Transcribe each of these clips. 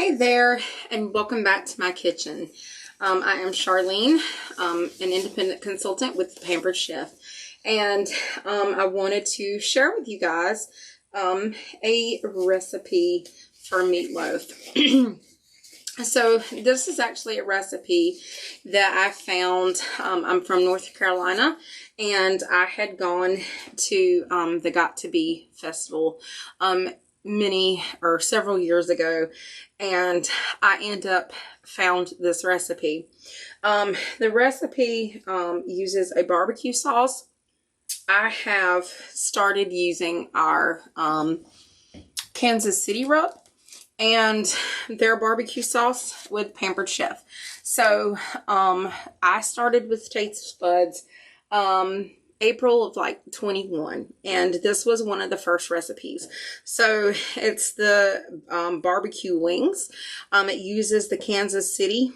Hey there, and welcome back to my kitchen. I am Charlene, an independent consultant with the Pampered Chef, and I wanted to share with you guys a recipe for meatloaf. So this is actually a recipe that I found. I'm from North Carolina, and I had gone to the Got to Be Festival several years ago, and I found this recipe. The recipe uses a barbecue sauce. I have started using our Kansas City rub and their barbecue sauce with Pampered Chef. So I started with taste buds April of 21, and this was one of the first recipes. So it's the barbecue wings. It uses the Kansas City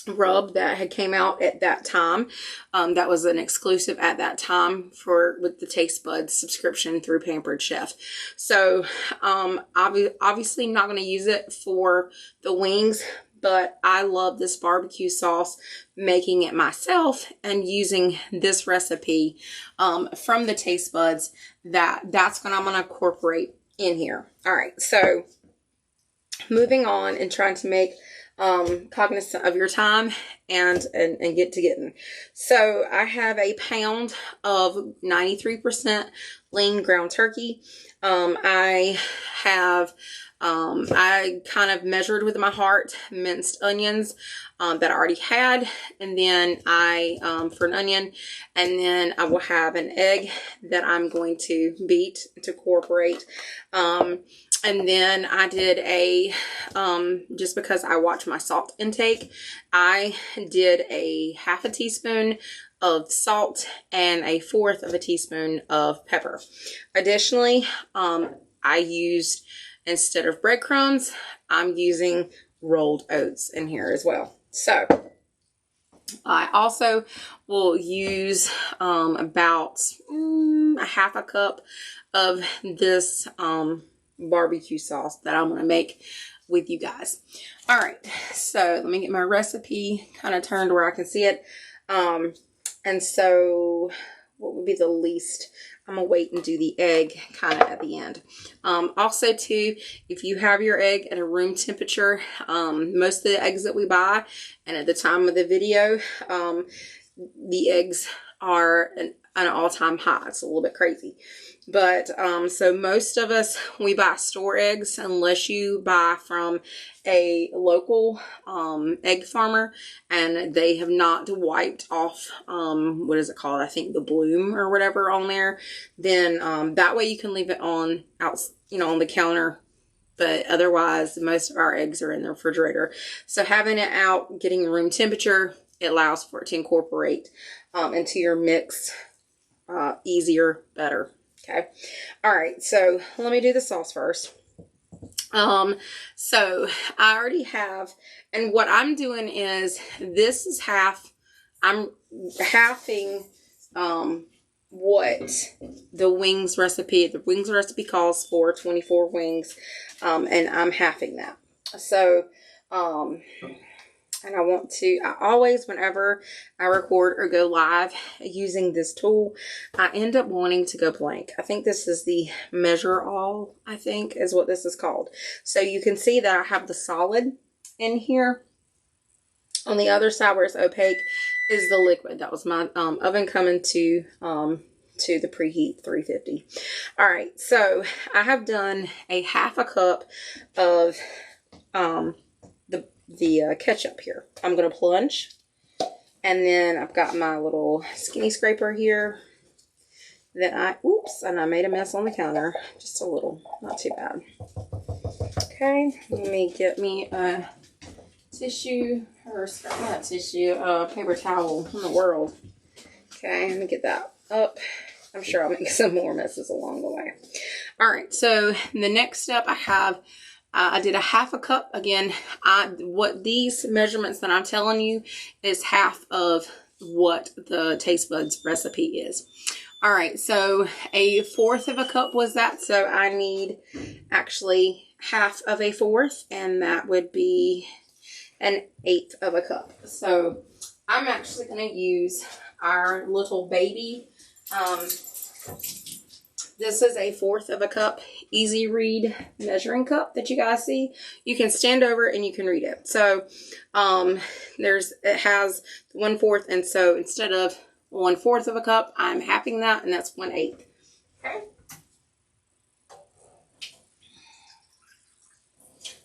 rub that had came out at that time. That was an exclusive at that time with the taste buds subscription through Pampered Chef. So obviously not going to use it for the wings, but I love this barbecue sauce, making it myself and using this recipe from the taste buds. That's what I'm going to incorporate in here. All right, so moving on and trying to make cognizant of your time and get to getting. So I have a pound of 93% lean ground turkey. I kind of measured with my heart minced onions that I already had, and then for an onion, and then I will have an egg that I'm going to beat to incorporate. And then I did just because I watch my salt intake, I did a half a teaspoon of salt and 1/4 teaspoon of pepper. Additionally, I used, instead of breadcrumbs, I'm using rolled oats in here as well. So I also will use about 1/2 cup of this barbecue sauce that I'm going to make with you guys. All right, so let me get my recipe kind of turned where I can see it. And so what would be the least? I'm going to wait and do the egg kind of at the end. Also, too, if you have your egg at a room temperature, most of the eggs that we buy, and at the time of the video, the eggs are an all-time high. It's a little bit crazy. But so most of us, we buy store eggs unless you buy from a local egg farmer and they have not wiped off, what is it called? I think the bloom or whatever on there. Then that way you can leave it on the counter. But otherwise, most of our eggs are in the refrigerator. So having it out, getting room temperature, it allows for it to incorporate into your mix easier, better. Okay. All right. So let me do the sauce first. So I already have, and what I'm doing is this is I'm halving, what the wings recipe calls for 24 wings. And I'm halving that. So, and I always, whenever I record or go live using this tool, I end up wanting to go blank. I think this is the measure all, I think is what this is called. So you can see that I have the solid in here. On the other side where it's opaque is the liquid. That was my oven coming to the preheat 350. All right, so I have done 1/2 cup of the ketchup here. I'm going to plunge, and then I've got my little skinny scraper here that and I made a mess on the counter, just a little, not too bad. Okay, let me get me a tissue, or not tissue, paper towel in the world. Okay, let me get that up. I'm sure I'll make some more messes along the way. All right, so the next step I did 1/2 cup. Again, what these measurements that I'm telling you is half of what the taste buds recipe is. All right, so 1/4 cup was that. So I need actually 1/2 of a 1/4, and that would be 1/8 of a cup. So I'm actually going to use our little baby. This is a 1/4 of a cup easy read measuring cup that you guys see. You can stand over and you can read it. So it has 1/4, and so instead of 1/4 of a cup, I'm halving that, and that's 1/8. Okay.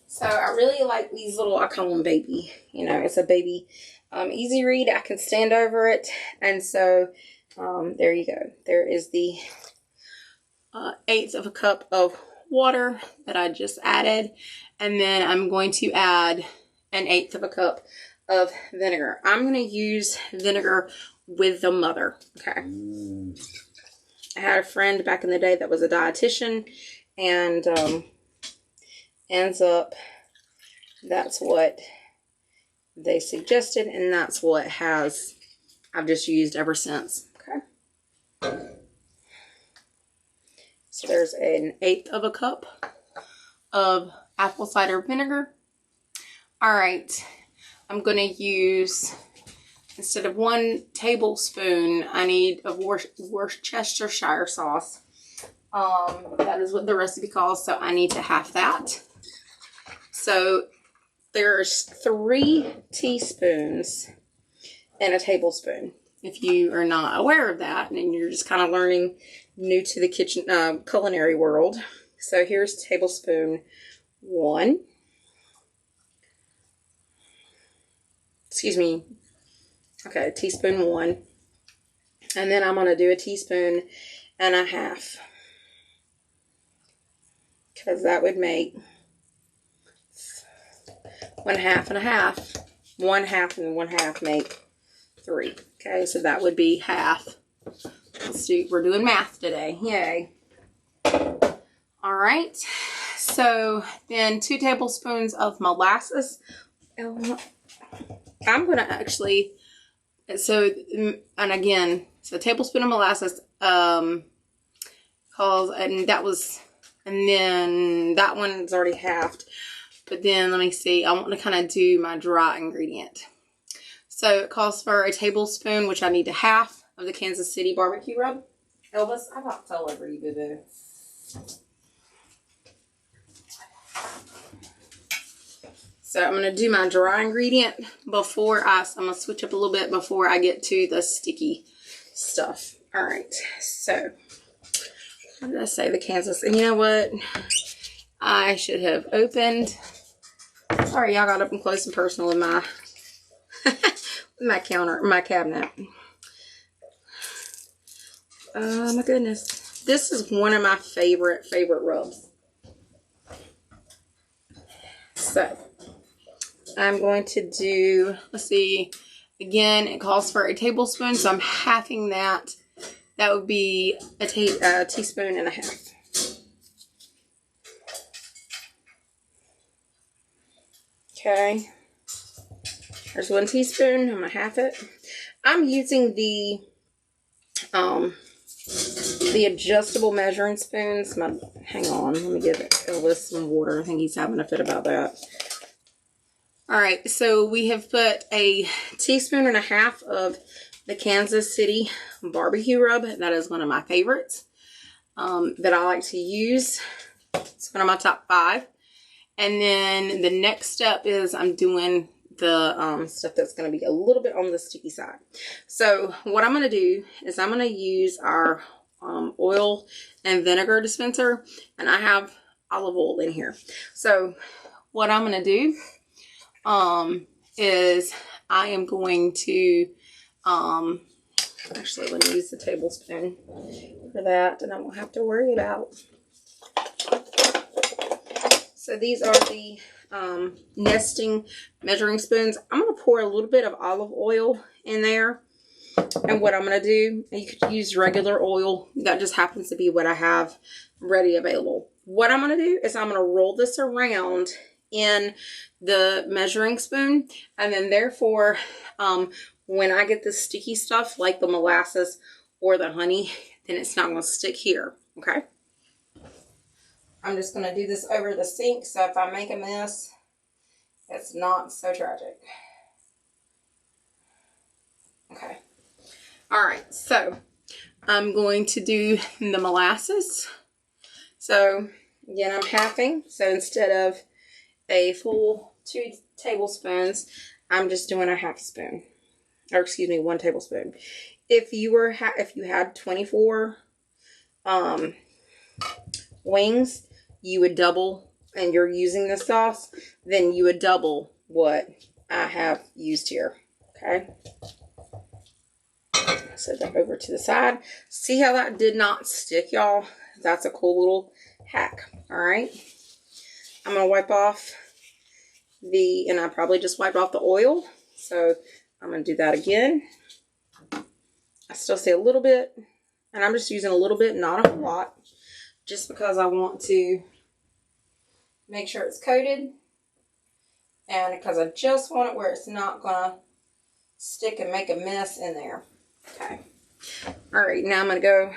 So I really like these little, I call them baby. You know, it's a baby easy read. I can stand over it, and so there you go. There is the 1/8 of a cup of water that I just added, and then I'm going to add 1/8 of a cup of vinegar. I'm going to use vinegar with the mother. Okay. I had a friend back in the day that was a dietitian, and ends up that's what they suggested, and that's what I've just used ever since. Okay. So there's 1/8 of a cup of apple cider vinegar. All right, I'm going to use, instead of 1 tablespoon, I need a Worcestershire sauce. That is what the recipe calls, so I need to half that. So there's 3 teaspoons in a tablespoon. If you are not aware of that and you're just kind of learning, new to the kitchen culinary world. So here's tablespoon 1. Excuse me. Okay, teaspoon 1. And then I'm going to do 1.5 teaspoons, because that would make 1/2 and 1/2. 1/2 and 1/2 make 3. Okay, so that would be half. Let's do, we're doing math today. Yay. All right. So then 2 tablespoons of molasses. I'm going to actually, so, and again, so a tablespoon of molasses, and that was, and then that one's already halved. But then let me see, I want to kind of do my dry ingredient. So it calls for 1 tablespoon, which I need to half, of the Kansas City barbecue rub. Elvis, I about fell over you, boo-boo. So I'm going to do my dry ingredient before I'm going to switch up a little bit before I get to the sticky stuff. All right, so what did I say? The Kansas, and you know what? I should have opened. Sorry, y'all, got up and close and personal in my my cabinet. Oh my goodness, this is one of my favorite rubs. So I'm going to do, let's see, again, it calls for 1 tablespoon, so I'm halving that. That would be a teaspoon and a half. Okay, there's 1 teaspoon. I'm gonna half it. I'm using the adjustable measuring spoons. Hang on, let me give Elvis some water. I think he's having a fit about that. All right, so we have put 1.5 teaspoons of the Kansas City barbecue rub. That is one of my favorites that I like to use. It's one of my top 5. And then the next step is I'm doing the stuff that's going to be a little bit on the sticky side. So what I'm going to do is I'm going to use our oil and vinegar dispenser, and I have olive oil in here. So what I'm going to do is I am going to actually, let me use the tablespoon for that, and I won't have to worry about. So these are the nesting measuring spoons. I'm going to pour a little bit of olive oil in there. And what I'm going to do, you could use regular oil. That just happens to be what I have ready available. What I'm going to do is I'm going to roll this around in the measuring spoon. And then therefore, when I get the sticky stuff like the molasses or the honey, then it's not going to stick here. Okay. I'm just going to do this over the sink, so if I make a mess, it's not so tragic. Okay. All right, so I'm going to do the molasses. So again, I'm halving. So instead of a full 2 tablespoons, I'm just doing a half spoon, or excuse me, 1 tablespoon. If you were if you had 24 wings, you would double, and you're using the sauce, then you would double what I have used here. Okay. Set that over to the side. See how that did not stick, y'all? That's a cool little hack. All right. I'm going to wipe off and I probably just wiped off the oil. So I'm going to do that again. I still see a little bit, and I'm just using a little bit, not a whole lot, just because I want to make sure it's coated, and because I just want it where it's not going to stick and make a mess in there. Okay. All right, now I'm going to go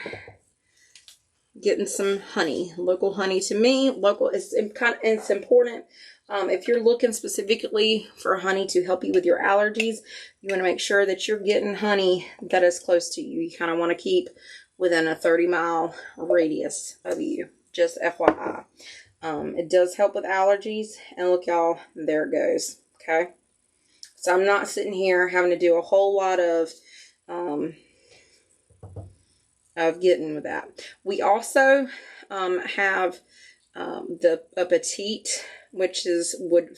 getting some honey. Local honey to me, local is it's important. If you're looking specifically for honey to help you with your allergies, you want to make sure that you're getting honey that is close to you. You kind of want to keep within a 30-mile radius of you, just FYI. It does help with allergies, and look, y'all, there it goes. Okay, so I'm not sitting here having to do a whole lot of getting with that. We also have the petite, which would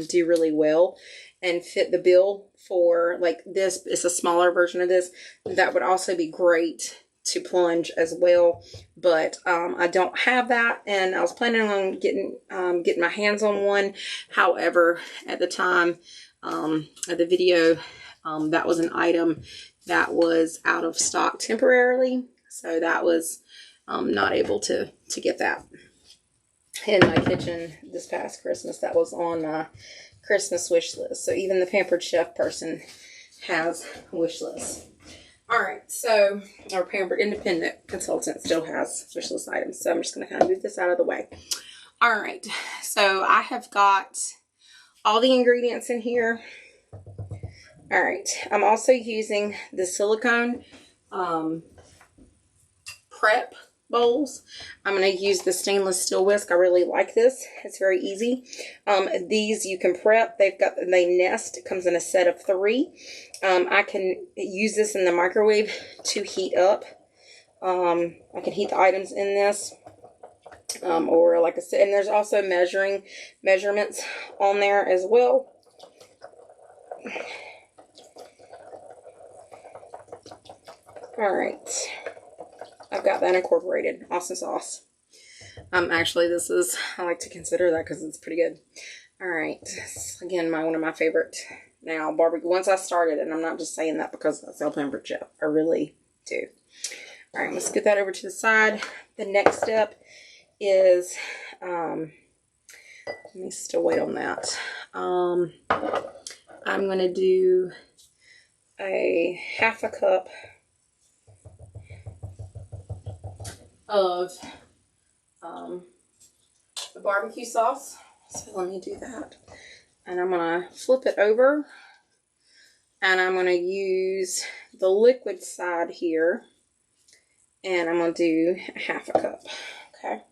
do really well and fit the bill for, like, this. It's a smaller version of this. That would also be great to plunge as well, but I don't have that, and I was planning on getting my hands on one. However, at the time of the video, that was an item that was out of stock temporarily, so that was not able to get that in my kitchen this past Christmas. That was on my Christmas wish list. So even the Pampered Chef person has wish lists. All right, so our Pampered Independent Consultant still has wish list items. So I'm just going to kind of move this out of the way. All right, so I have got all the ingredients in here. All right, I'm also using the silicone prep bowls. I'm going to use the stainless steel whisk. I really like this. It's very easy. These you can prep. They nest. It comes in a set of 3. I can use this in the microwave to heat up. I can heat the items in this. Or like I said, and there's also measurements on there as well. All right. I've got that incorporated. Awesome sauce. Actually, I like to consider that because it's pretty good. All right. Again, one of my favorite now barbecue. Once I started, and I'm not just saying that because I sell Pampered Chef. I really do. All right, let's get that over to the side. The next step is, let me still wait on that. I'm going to do a half a cup of the barbecue sauce. So let me do that. And I'm going to flip it over. And I'm going to use the liquid side here. And I'm going to do half a cup. Okay.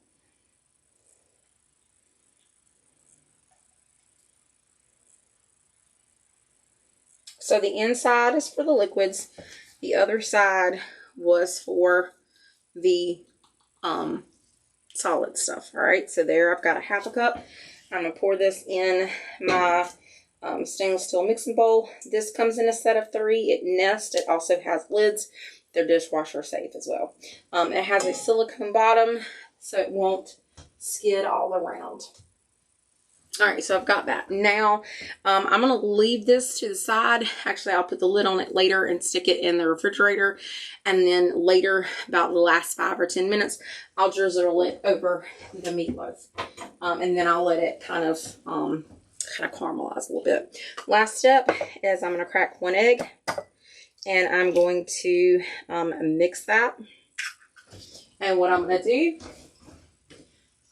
So the inside is for the liquids. The other side was for the solid stuff. All right, so there I've got a half a cup. I'm gonna pour this in my stainless steel mixing bowl. This comes in a set of 3. It nests. It also has lids. They're dishwasher safe as well. It has a silicone bottom so it won't skid all around. All right, so I've got that. Now, I'm going to leave this to the side. Actually, I'll put the lid on it later and stick it in the refrigerator. And then later, about the last 5 or 10 minutes, I'll drizzle it over the meatloaf. And then I'll let it kind of caramelize a little bit. Last step is I'm going to crack 1 egg. And I'm going to mix that. And what I'm going to do,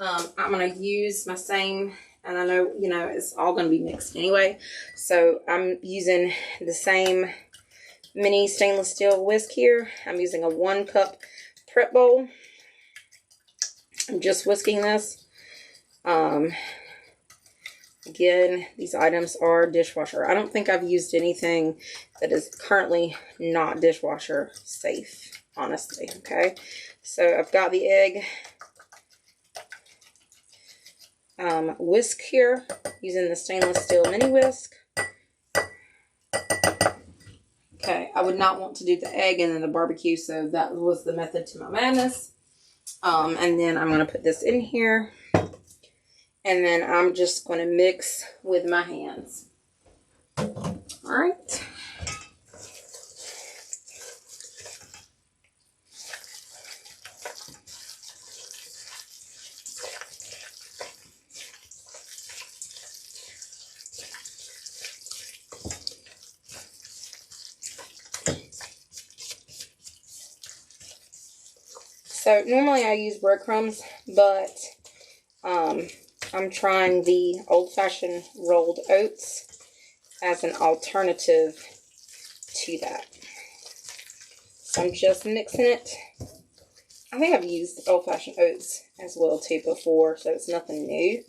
I'm going to use my same, and I know, you know, it's all going to be mixed anyway. So I'm using the same mini stainless steel whisk here. I'm using a 1 cup prep bowl. I'm just whisking this. Again, these items are dishwasher. I don't think I've used anything that is currently not dishwasher safe, honestly. Okay, so I've got the egg whisk here using the stainless steel mini whisk. Okay, I would not want to do the egg and then the barbecue, so that was the method to my madness. And then I'm going to put this in here. And then I'm just going to mix with my hands. All right. So normally I use breadcrumbs, but I'm trying the old-fashioned rolled oats as an alternative to that. So I'm just mixing it. I think I've used old-fashioned oats as well too before, so it's nothing new.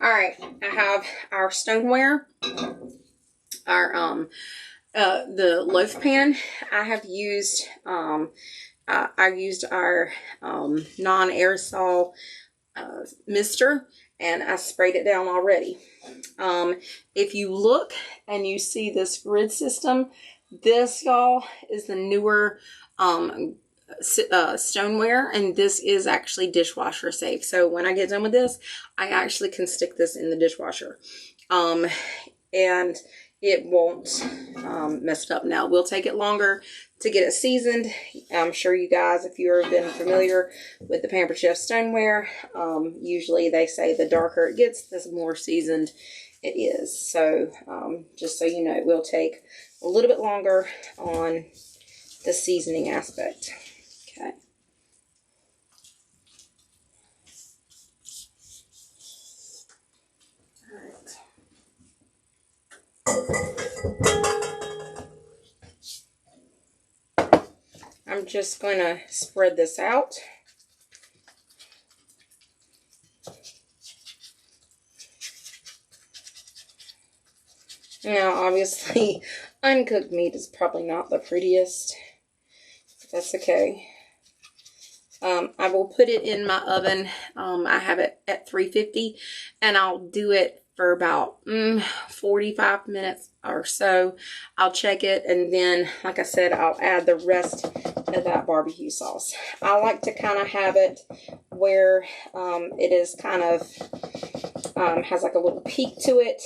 All right, I have our stoneware, our the loaf pan. I have used I used our non-aerosol mister, and I sprayed it down already. If you look and you see this grid system, this, y'all, is the newer stoneware, and this is actually dishwasher safe. So when I get done with this, I actually can stick this in the dishwasher, and it won't mess it up. Now, it will take it longer to get it seasoned. I'm sure you guys, if you've been familiar with the Pampered Chef stoneware, usually they say the darker it gets, the more seasoned it is. So just so you know, it will take a little bit longer on the seasoning aspect. Okay. I'm just going to spread this out. Now, obviously, uncooked meat is probably not the prettiest. That's okay. I will put it in my oven. I have it at 350, and I'll do it for about 45 minutes or so. I'll check it, and then, like I said, I'll add the rest of that barbecue sauce. I like to kind of have it where it is kind of has like a little peak to it,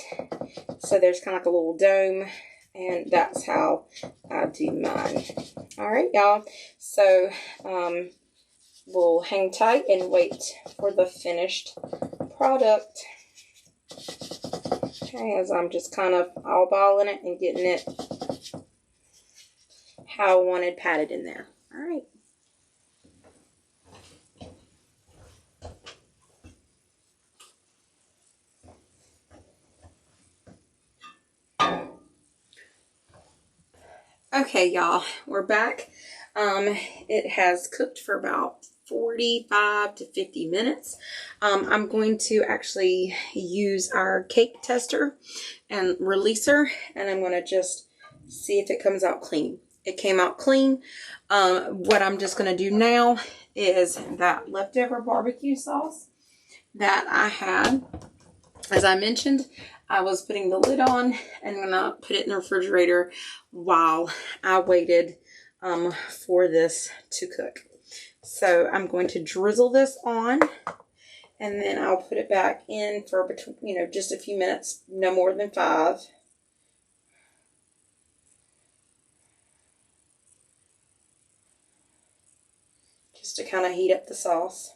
so there's kind of like a little dome, and that's how I do mine. All right, y'all. So we'll hang tight and wait for the finished product. Okay, as I'm just kind of eyeballing it and getting it how I wanted patted in there. All right. Okay, y'all, we're back. It has cooked for about 45 to 50 minutes. I'm going to actually use our cake tester and releaser, and I'm going to just see if it comes out clean. It came out clean. What I'm just going to do now is that leftover barbecue sauce that I had, as I mentioned, I was putting the lid on and I'm going to put it in the refrigerator while I waited for this to cook. So I'm going to drizzle this on, and then I'll put it back in for between, just a few minutes, no more than 5. Just to kind of heat up the sauce.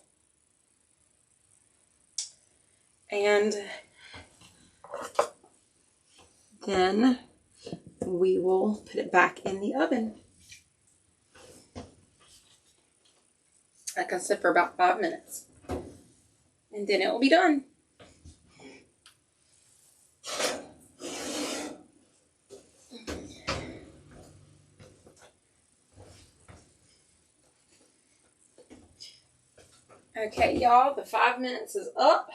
And then we will put it back in the oven. Like I said, for about 5 minutes. And then it will be done. Okay, y'all, the 5 minutes is up.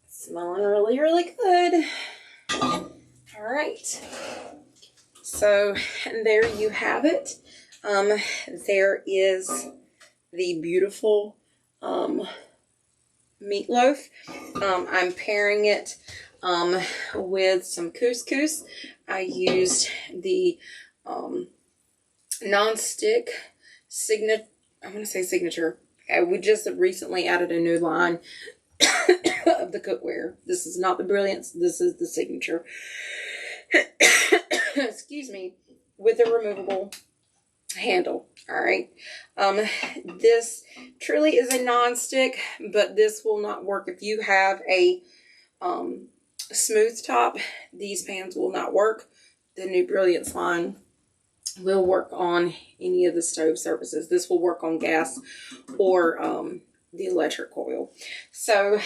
Smelling really, really good. All right. So there you have it. There is the beautiful meatloaf. I'm pairing it with some couscous. I used the non-stick signature. We just recently added a new line of the cookware. This is not the Brilliance. This is the signature. Excuse me. With a removable handle. All right. This truly is a non-stick, but this will not work if you have a smooth top. These pans will not work. The new Brilliance line will work on any of the stove surfaces. This will work on gas or the electric coil. So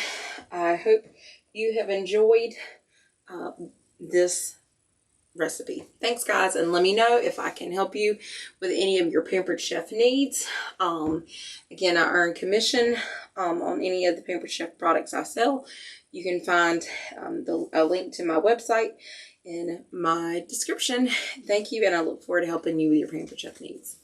I hope you have enjoyed this recipe. Thanks, guys, and let me know if I can help you with any of your Pampered Chef needs. Again, I earn commission on any of the Pampered Chef products I sell. You can find a link to my website in my description. Thank you, and I look forward to helping you with your Pampered Chef needs.